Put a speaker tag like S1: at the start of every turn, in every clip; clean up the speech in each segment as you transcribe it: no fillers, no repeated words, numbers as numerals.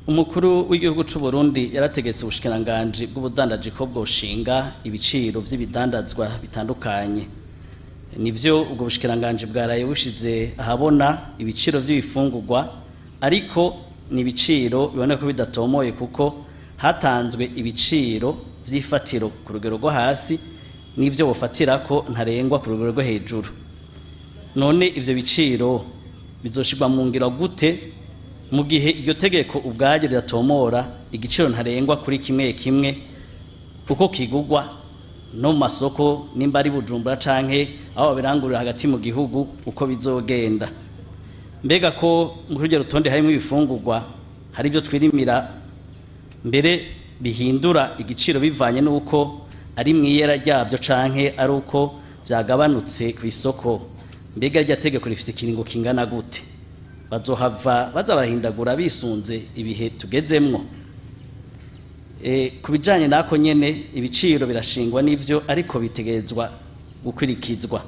S1: Umukuru w'igihugu c'u Burundi yarategetse ubushikiranganje bw'ubudandaji ko bwoshinga ibiciro vy'ibidandazwa bitandukanye. Nivyo ubwo bushikiranganje bwaraye bushize ahabona ibiciro vy'ibifungurwa, ariko ni ibiciro biboneka ko bidatomoye kuko hatanzwe ibiciro vy'ifatiro ku rugero rwo hasi n'ivyo bofatira ko ntarengwa ku rugero rwo hejuru. None ivyo biciro bizoshirwa mu ngiro gute mu gihe iryo tegeko ubwaryo riratomora igiciro ntarengwa kuri kimwe kimwe uko kigugwa no mu masoko nimba ari Bujumbura canke aho babirangurira hagati mu gihugu uko bizogenda? Mbega ko mu rugero rutonde harimo ibifungurwa hari byo twirimira mbere bihindura igiciro bivanye nuko ari mwiyera ryabyo canke ari uko vyagabanutse ku isoko? Mbega rya tegeko rifise ikiringo kingana gute? Bazohava bazabahindagura bisunze ibihe tugezemwo? Kubijanye nako nyene ibiciro birashingwa n'ivyo, ariko bitegerezwa gukurikizwa.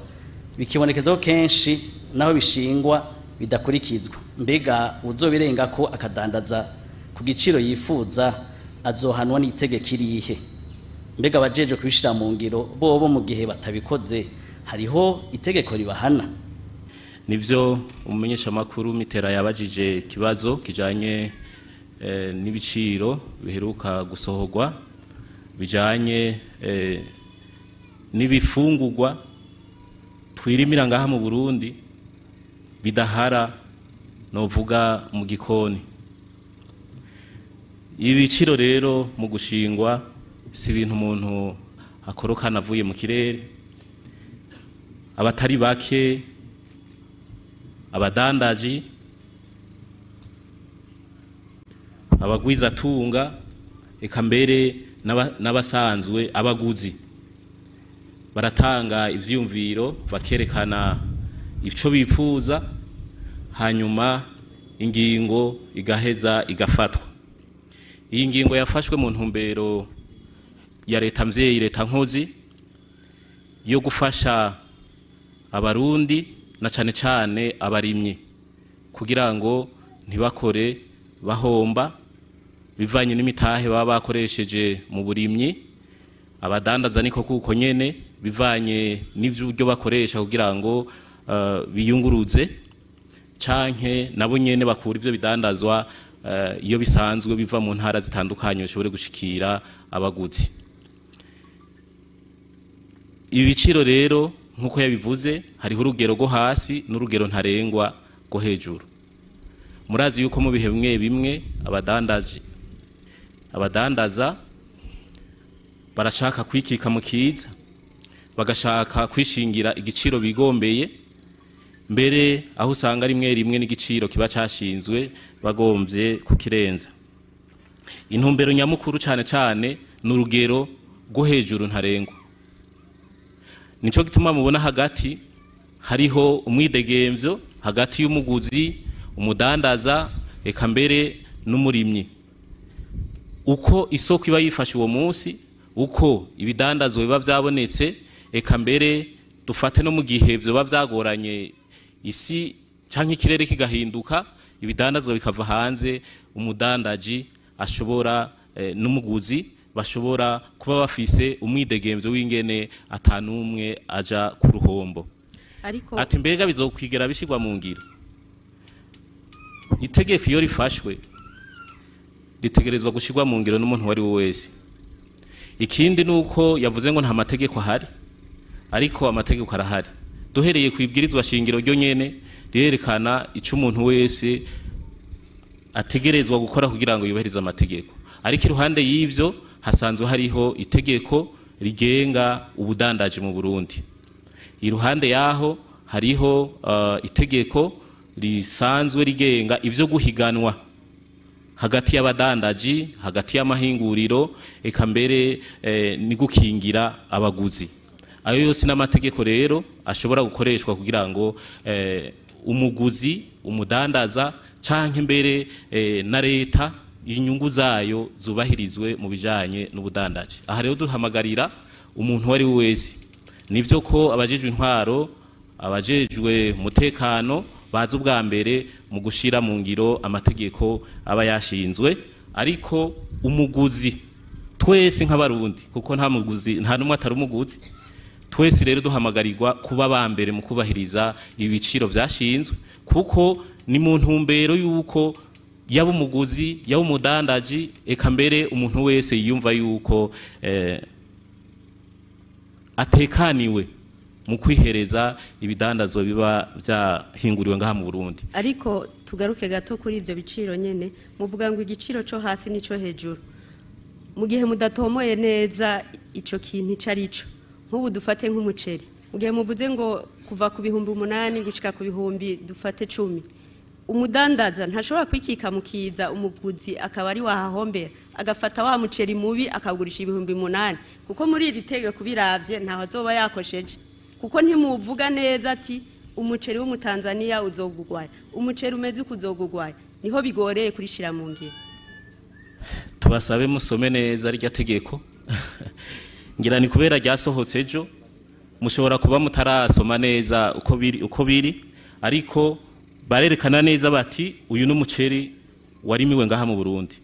S1: Bikibonekeza ko kenshi naho bishingwa bidakurikizwa. Mbega uzobirenga ko akadandaza ku giciro yifuza azohanwa n'itegeko irihe? Mbega abajeje kubishira mu ngiro bobo mu gihe batabikoze hariho itegeko ribahana?
S2: Nivyo umumenyeshamakuru Mitera yabajije ikibazo kijanye n'ibiciro biheruka gusohorwa bijanye n'ibifungurwa twirimira ngaha mu Burundi bidahara novuga mu gikoni. Ibiciro rero mu gushingwa si ibintu umuntu akorokana avuye mu kirere. Abatari bake, abadandaji, abagwizatunga, eka mbere n'abasanzwe abaguzi baratanga ivyumviro bakerekana ico bifuza, hanyuma ingingo igaheza igafatwa. Iyi ngingo yafashwe mu ntumbero ya leta mvyeyi, leta nkozi yo gufasha abarundi na cane cane abarimyi kugira ngo ntibakore bahomba bivanye n'imitahe baba bakoresheje mu burimyi. Abadandaza niko kuko nyene bivanye n'ivyo bakoresha kugira ngo biyunguruze canke nabo nyene bakura ivyo bidandazwa iyo bisanzwe biva mu ntara zitandukanye bishobore gushikira abaguzi. Ibiciro rero nkuko yabivuze hariho urugero rwo hasi n'urugero ntarengwa rwo hejuru. Murazi yuko mu bihe bimwe bimwe abadandaza barashaka kwikika mu kiza, bagashaka kwishingira igiciro bigombeye, mbere aho usanga rimwe rimwe n'igiciro kiba cashinzwe bagombye kukirenza. Intumbero nyamukuru cane cane n'urugero rwo hejuru ntarengwa. Nico gituma mubona hagati hariho umwidegemvyo hagati y'umuguzi, umudandaza, eka mbere n'umurimyi. Uko isoko iba yifashe uwo munsi, uko ibidandazwa biba vyabonetse, eka mbere dufate no mu gihe vyoba vyagoranye isi canke ikirere kigahinduka, ibidandazwa bikava hanze, umudandaji ashobora n'umuguzi bashobora kuba bafise umwidegemvyo w'ingene atanumwe aja ku ruhombo. Ati mbega bizokwigera bishirwa mu ngiro? Itegeko iyo rifashwe ritegerezwa gushirwa mu ngiro n'umuntu wari wese. Ikindi nuko yavuze ngo nta mategeko ahari, ariko amategeko arahari. Duhereye ku ibwirizwa shingiro ryo nyene rirerekana ico umuntu wese ategerezwa gukora kugira ngo yubahirize amategeko. Ariko iruhande y'ivyo hasanzwe hariho itegeko rigenga ubudandaji mu Burundi. Iruhande yaho hariho itegeko risanzwe rigenga ivyo guhiganwa hagati y'abadandaji, hagati y'amahinguriro, eka mbere ni gukingira abaguzi. Ayo yose n'amategeko rero ashobora gukoreshwa kugira ngo umuguzi, umudandaza canke mbere na leta inyungu zayo zubahirizwe mu bijanye n'ubudandaji. Aha rero duhamagarira umuntu wari wese, nivyo ko abajejwe intwaro, abajejwe umutekano baza ubwa mbere mu gushira mu ngiro amategeko aba yashinzwe, ariko umuguzi twese nk'abarundi, kuko nta muguzi nta numwe atari umuguzi, twese rero duhamagarirwa kuba ba mbere mu kubahiriza ibiciro byashinzwe, kuko ni mu ntumbero yuko yaba umuguzi yaba umudandaji eka mbere umuntu wese yiyumva yuko atekaniwe mu kwihereza ibidandazwa biba byahinguriwe ngaha mu Burundi.
S3: Ariko tugaruke gato kuri ivyo biciro nyene, muvuga ngo igiciro cyo hasi nico hejuru, mu gihe mudatomoye neza ico kintu carico. Nk'ubu dufate nk'umuceri, mu gihe muvuze ngo kuva ku 8,000 gushika ku 1000 dufate 10, umudandaza ntashobora kwikika mukiza umuguzi akaba ari wahahombera agafata wa muceri mubi akagurisha 8,000, kuko muri iri tegeko biravye ntaho azoba yakosheje, kuko ntimuvuga neza ati umuceri wo mu Tanzania uzogugwaye, umuceri umeze ukuzogugwaye, niho bigoreye kurishira mu ngiro.
S2: Tubasabe musome neza rya tegeko ngira ni kubera ryasohotse ejo, mushobora kuba mutarasoma neza uko biri, ariko barerekana neza bati uyu n'umuceri warimiwe ngaha mu Burundi,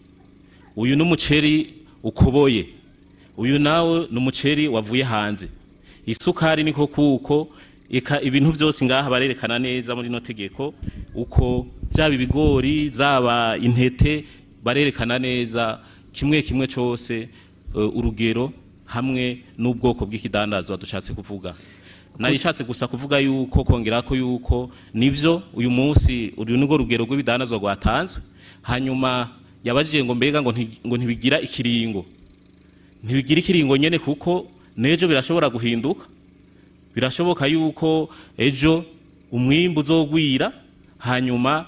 S2: uyu n'umuceri ukoboye, uyu nawe n'umuceri wavuye hanze, isukari niko kuko eka ibintu byose ngaha barerekana neza muri no tegeko, uko byaba ibigori zaba intete barerekana neza kimwe kimwe cyose urugero hamwe n'ubwoko bw'ikidandazwa dushatse kuvuga. Narishatse gusa kuvuga yuko kongera ko yuko nivyo uyu munsi uri nugo rugero rw'ibidandazwa rwatanzwe, hanyuma yabajije ngo mbega ngo ntibigira ikiringo, ntibigira ikiringo nyene, kuko nejo birashobora guhinduka, birashoboka yuko ejo umwimbu uzogwira, hanyuma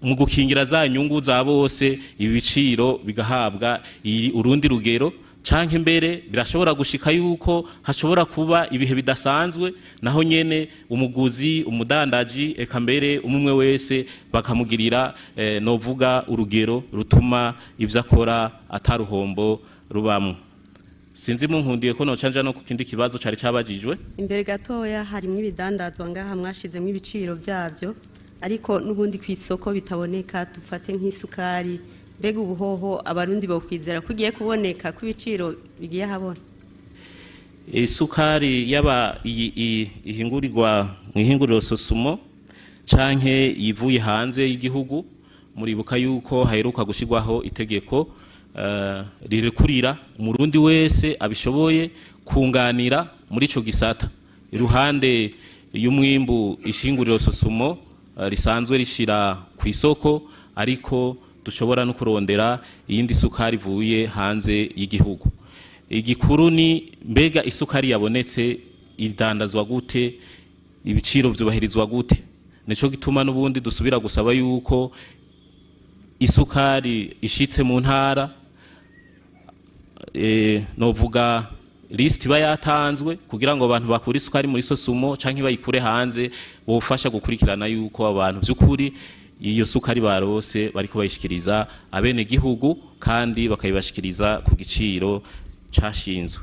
S2: mu gukingira za nyungu za bose ibiciro bigahabwa urundi rugero, canke mbere birashobora gushika yuko hashobora kuba ibihe bidasanzwe, naho nyene umuguzi umudandaji eka mbere umwe wese bakamugirira novuga urugero rutuma ivyo akora ataruhombo rubamwe. Sinzi munkundiye ko nocanja no kukindi kibazo cari cabajijwe.
S3: Imbere gatoya harimwe ibidandazwa ngaha mwashizemo ibiciro byavyo, ariko nubundi kwisoko bitaboneka, dufate nk'isukari, mbega ubuhoho abarundi bokwizera kugiye kuboneka kubiciro bigiye habona.
S2: Isukari yaba ihingurirwa mu ihinguriro Sosumo canke yivuye hanze y'igihugu, muribuka yuko haheruka gushirwaho itegeko rirekurira umurundi wese abishoboye kunganira muri ico gisata, iruhande y'umwimbu ishinguriro Sosumo risanzwe rishira ku isoko, ariko dushobora no kurondera iyindi sukari ivuye hanze y'igihugu. Igikuru ni mbega isukari yabonetse idandazwa gute, ibiciro vyubahirizwa gute. Nico gituma n'ubundi dusubira gusaba yuko isukari ishitse mu ntara novuga list iba yatanzwe kugira ngo abantu bakura isukari muri Sosumo canke bayikure hanze, bofasha gukurikirana yuko abantu by'ukuri iyo sukari barose bariko bayishikiriza abene gihugu kandi bakayibashikiriza ku giciro cashinzwe.